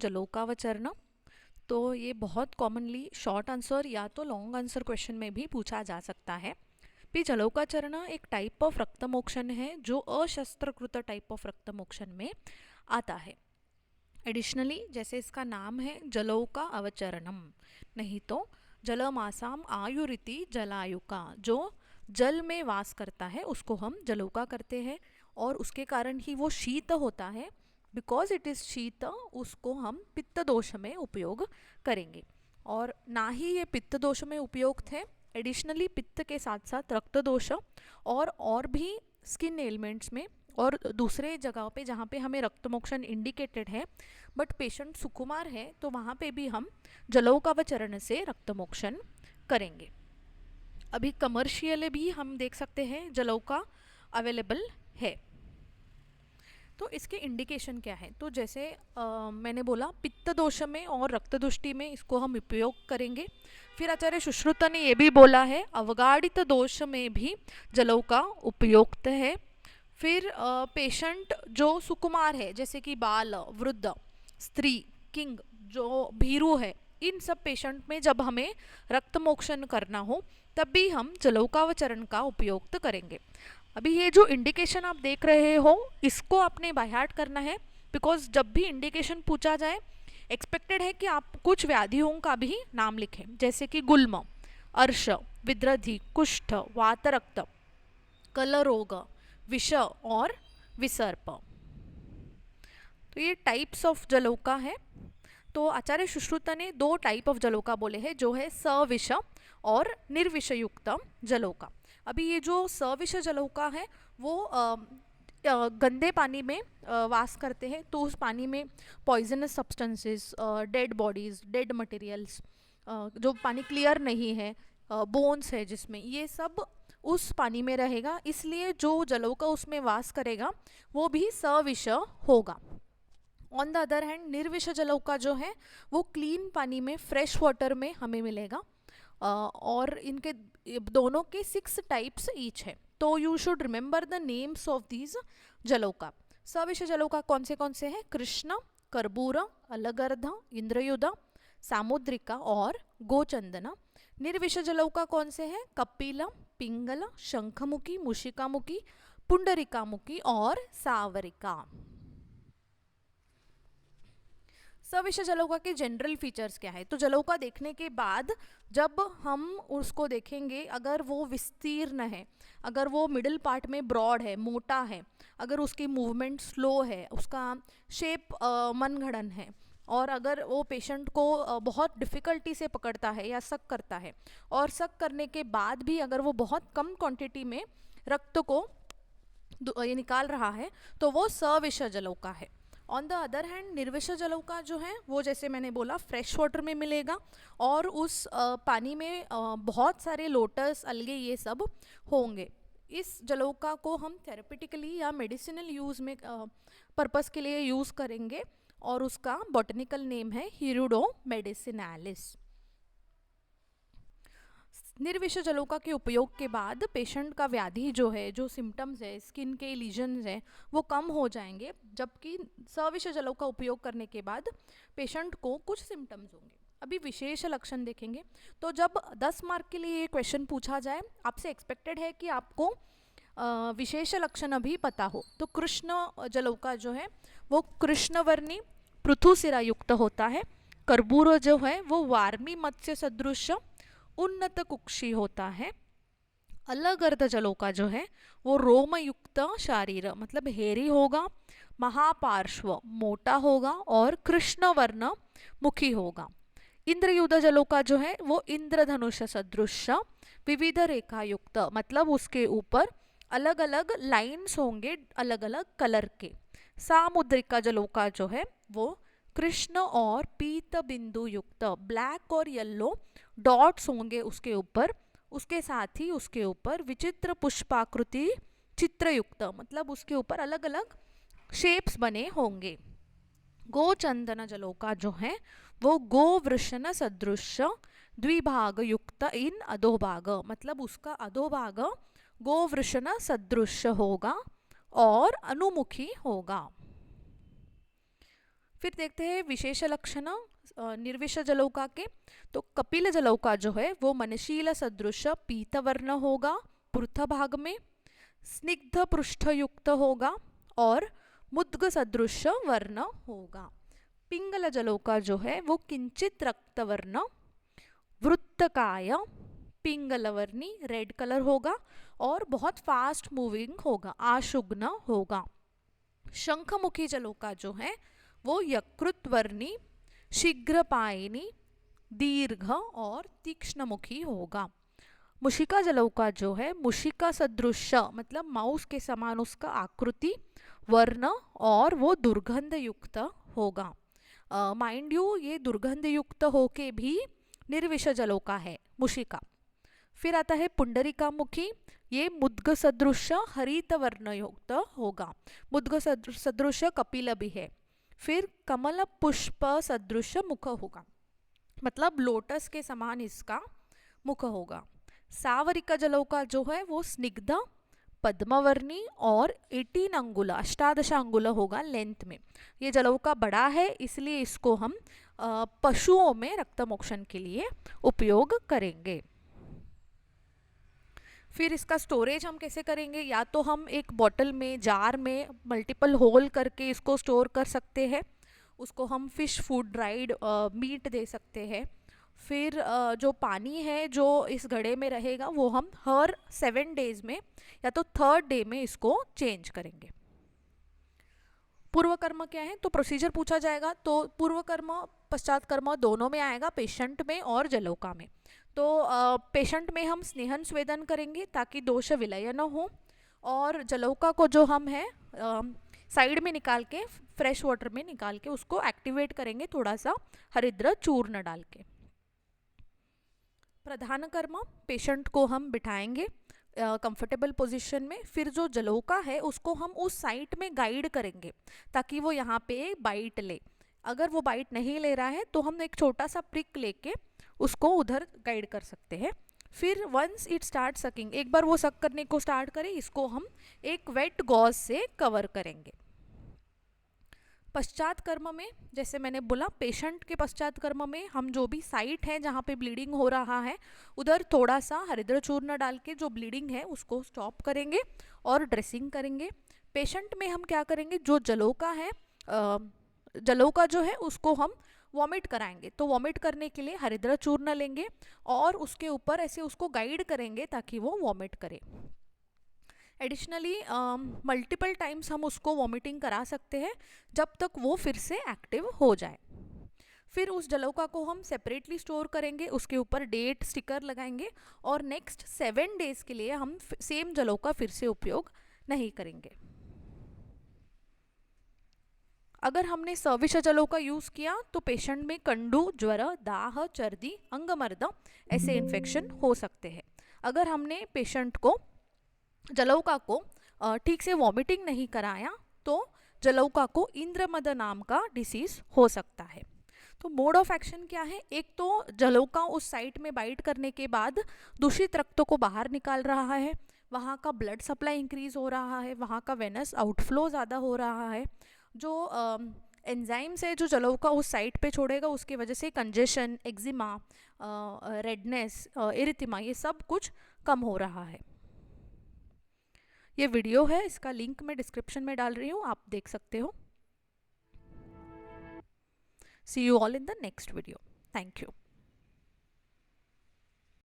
जलोकावचरण। तो ये बहुत कॉमनली शॉर्ट आंसर या तो लॉन्ग आंसर क्वेश्चन में भी पूछा जा सकता है। भी जलोकाचरण एक टाइप ऑफ रक्तमोक्षण है जो अशस्त्रकृत टाइप ऑफ रक्तमोक्षण में आता है। एडिशनली जैसे इसका नाम है जलौका अवचरणम, नहीं तो जलमासाम आयुरिति जलायुका, जो जल में वास करता है उसको हम जलौका करते हैं, और उसके कारण ही वो शीत होता है, बिकॉज इट इज़ शीत, उसको हम पित्त दोष में उपयोग करेंगे। और ना ही ये पित्त दोष में उपयुक्त है, एडिशनली पित्त के साथ साथ रक्त दोष और भी स्किन एलिमेंट्स में और दूसरे जगह पे जहाँ पे हमें रक्तमोक्षण इंडिकेटेड है बट पेशेंट सुकुमार है, तो वहाँ पे भी हम जलौकावचरण से रक्तमोक्षण करेंगे। अभी कमर्शियल भी हम देख सकते हैं जलौका अवेलेबल है। तो इसके इंडिकेशन क्या है? तो जैसे मैंने बोला पित्त दोष में और रक्त दुष्टि में इसको हम उपयोग करेंगे। फिर आचार्य सुश्रुत ने ये भी बोला है अवगाढ़ित दोष में भी जलौका उपयुक्त है। फिर पेशेंट जो सुकुमार है, जैसे कि बाल, वृद्ध, स्त्री, किंग, जो भीरू है, इन सब पेशेंट में जब हमें रक्तमोक्षण करना हो तब भी हम जलौकावचरण का उपयोग करेंगे। अभी ये जो इंडिकेशन आप देख रहे हो इसको आपने बाय हार्ट करना है, बिकॉज जब भी इंडिकेशन पूछा जाए एक्सपेक्टेड है कि आप कुछ व्याधियों का भी नाम लिखें, जैसे कि गुल्म, अर्श, विद्रधि, कुष्ठ, वातरक्त, कलरोग, विष और विसर्प। तो ये टाइप्स ऑफ जलौका है। तो आचार्य सुश्रुत ने 2 टाइप ऑफ जलौका बोले हैं, जो है सविष और निर्विषयुक्त जलौका। अभी ये जो सविष जलौका है वो गंदे पानी में वास करते हैं, तो उस पानी में poisonous substances, dead bodies, dead materials, जो पानी क्लियर नहीं है, बोन्स है जिसमें, ये सब उस पानी में रहेगा, इसलिए जो जलौका उसमें वास करेगा वो भी सविष होगा। ऑन द अदर हैंड निर्विष जलौका जो है वो क्लीन पानी में, फ्रेश वाटर में हमें मिलेगा, और इनके दोनों के 6 टाइप्स ईच है। तो you should remember the names of these जलौका। सविष जलौका कौन से हैं? कृष्ण, कर्बूर, अलगर्ध, इंद्रयुध, सामुद्रिका और गोचंदन। निर्विष जलौका कौन से हैं? कपिल, पिंगल, शंखमुखी, मुशिकामुखी, पुंडरिकामुखी और सावरिका। सविष जलौका के जनरल फीचर्स क्या है? तो जलौका देखने के बाद जब हम उसको देखेंगे, अगर वो विस्तीर्ण है, अगर वो मिडिल पार्ट में ब्रॉड है, मोटा है, अगर उसकी मूवमेंट स्लो है, उसका शेप मनगढ़ंत है, और अगर वो पेशेंट को बहुत डिफ़िकल्टी से पकड़ता है या सक करता है, और सक करने के बाद भी अगर वो बहुत कम क्वांटिटी में रक्त को ये निकाल रहा है, तो वो सविष जलौका है। ऑन द अदर हैंड निर्विष जलौका जो है वो, जैसे मैंने बोला, फ्रेश वाटर में मिलेगा, और उस पानी में बहुत सारे लोटस, अलगे, ये सब होंगे। इस जलौका को हम थेरेपेटिकली या मेडिसिनल यूज़ में पर्पस के लिए यूज़ करेंगे, और उसका बॉटनिकल नेम है हिरुडो मेडिसिनालिस। निर्विष जलौका के उपयोग के बाद पेशेंट का व्याधि जो है, जो सिम्टम्स है, स्किन के लीजन्स हैं, वो कम हो जाएंगे, जबकि सविष जलौका उपयोग करने के बाद पेशेंट को कुछ सिम्टम्स होंगे। अभी विशेष लक्षण देखेंगे। तो जब 10 मार्क के लिए ये क्वेश्चन पूछा जाए, आपसे एक्सपेक्टेड है कि आपको विशेष लक्षण अभी पता हो। तो कृष्ण जलौका जो है वो कृष्णवर्णी पृथुसिरा युक्त होता है। कर्बूर जो है वो वार्मी मत्स्य सदृश उन्नत कुक्षी होता है। अलगर्ध जलौका जो है वो रोमयुक्त शारीर, मतलब हेरी होगा, महापार्श्व, मोटा होगा, और कृष्णवर्ण मुखी होगा। इंद्रयुध जलौका जो है वो इंद्रधनुष सदृश विविध रेखा युक्त, मतलब उसके ऊपर अलग अलग लाइन्स होंगे अलग अलग कलर के। सामुद्रिका जलौका जो है वो कृष्ण और पीत बिंदु युक्त, ब्लैक और येलो डॉट्स होंगे उसके ऊपर, उसके साथ ही उसके ऊपर विचित्र पुष्पाकृति चित्रयुक्त, मतलब उसके ऊपर अलग अलग शेप्स बने होंगे। गोचंदन जलौका जो है वो गोवृषण सदृश द्विभाग युक्त इन अधोभाग, मतलब उसका अधोभाग गोवृषण सदृश होगा और अनुमुखी होगा। फिर देखते हैं विशेष लक्षण निर्विष जलौका के। तो कपिल जलौका जो है वो मनशील सदृश पीतवर्ण होगा पृष्ठभाग में, स्निग्ध पृष्ठ युक्त होगा और मुद्ग सदृश वर्ण होगा। पिंगल जलौका जो है वो किंचित रक्तवर्ण वृत्तकाय पिंगलवर्णी रेड कलर होगा और बहुत फास्ट मूविंग होगा, आशुग्न होगा। शंखमुखी जलौका जो है वो यकृत वर्णी शीघ्रपायनी दीर्घ और तीक्ष्णमुखी होगा। मुशिका जलौका जो है मुशिका सदृश मतलब माउस के समान उसका आकृति, वर्ण और वो दुर्गंध युक्त होगा। माइंड यू ये दुर्गंध युक्त होके भी निर्विष जलौका है मुशिका। फिर आता है पुंडरीका मुखी, ये मुद्ग सदृश हरित वर्ण युक्त होगा, मुद्ग सदृश कपिल भी है। फिर कमल पुष्प सदृश मुख होगा, मतलब लोटस के समान इसका मुख होगा। सावरिका जलौका जो है वो स्निग्ध पद्मवर्णी और 18 अंगुल 18 अंगुल होगा लेंथ में। ये जलौका बड़ा है इसलिए इसको हम पशुओं में रक्तमोक्षण के लिए उपयोग करेंगे। फिर इसका स्टोरेज हम कैसे करेंगे, या तो हम एक बॉटल में जार में मल्टीपल होल करके इसको स्टोर कर सकते हैं, उसको हम फिश फूड ड्राइड मीट दे सकते हैं। फिर जो पानी है जो इस घड़े में रहेगा वो हम हर 7 डेज में या तो 3rd डे में इसको चेंज करेंगे। पूर्व कर्म क्या है, तो प्रोसीजर पूछा जाएगा, तो पूर्व कर्म पश्चात कर्म दोनों में आएगा, पेशेंट में और जलौका में। तो पेशेंट में हम स्नेहन स्वेदन करेंगे ताकि दोष विलय न हो, और जलौका को जो हम है साइड में निकाल के फ्रेश वाटर में निकाल के उसको एक्टिवेट करेंगे थोड़ा सा हरिद्र चूर्ण डाल के। प्रधान कर्म पेशेंट को हम बिठाएंगे कंफर्टेबल पोजीशन में, फिर जो जलौका है उसको हम उस साइट में गाइड करेंगे ताकि वो यहाँ पे बाइट ले। अगर वो बाइट नहीं ले रहा है तो हम एक छोटा सा प्रिक लेके उसको उधर गाइड कर सकते हैं। फिर वंस इट स्टार्ट सकिंग, एक बार वो सक करने को स्टार्ट करे, इसको हम एक वेट गॉज से कवर करेंगे। पश्चात कर्म में जैसे मैंने बोला, पेशेंट के पश्चात कर्म में हम जो भी साइट है जहाँ पे ब्लीडिंग हो रहा है उधर थोड़ा सा हरिद्र चूर्ण डाल के जो ब्लीडिंग है उसको स्टॉप करेंगे और ड्रेसिंग करेंगे। पेशेंट में हम क्या करेंगे, जो जलौका है जलौका जो है उसको हम वॉमिट कराएंगे, तो वॉमिट करने के लिए हरिद्र चूर्ण लेंगे और उसके ऊपर ऐसे उसको गाइड करेंगे ताकि वो वॉमिट करे। एडिशनली मल्टीपल टाइम्स हम उसको वॉमिटिंग करा सकते हैं जब तक वो फिर से एक्टिव हो जाए। फिर उस जलौका को हम सेपरेटली स्टोर करेंगे, उसके ऊपर डेट स्टिकर लगाएंगे और नेक्स्ट 7 डेज के लिए हम सेम जलौका फिर से उपयोग नहीं करेंगे। अगर हमने सर्विस जलौका यूज़ किया तो पेशेंट में कंडू, ज्वर, दाह, चर्दी, अंगमर्द ऐसे इन्फेक्शन हो सकते हैं। अगर हमने पेशेंट को जलौका को ठीक से वॉमिटिंग नहीं कराया तो जलौका को इंद्रमद नाम का डिसीज हो सकता है। तो मोड ऑफ एक्शन क्या है, एक तो जलौका उस साइट में बाइट करने के बाद दूषित रक्त को बाहर निकाल रहा है, वहाँ का ब्लड सप्लाई इंक्रीज हो रहा है, वहाँ का वेनस आउटफ्लो ज़्यादा हो रहा है। जो एंजाइम्स है जो जलौका उस साइट पे छोड़ेगा उसकी वजह से कंजेशन, एक्जिमा, रेडनेस, इरिथेमा ये सब कुछ कम हो रहा है। ये वीडियो है, इसका लिंक मैं डिस्क्रिप्शन में डाल रही हूँ, आप देख सकते हो। See you all in the next video. Thank you.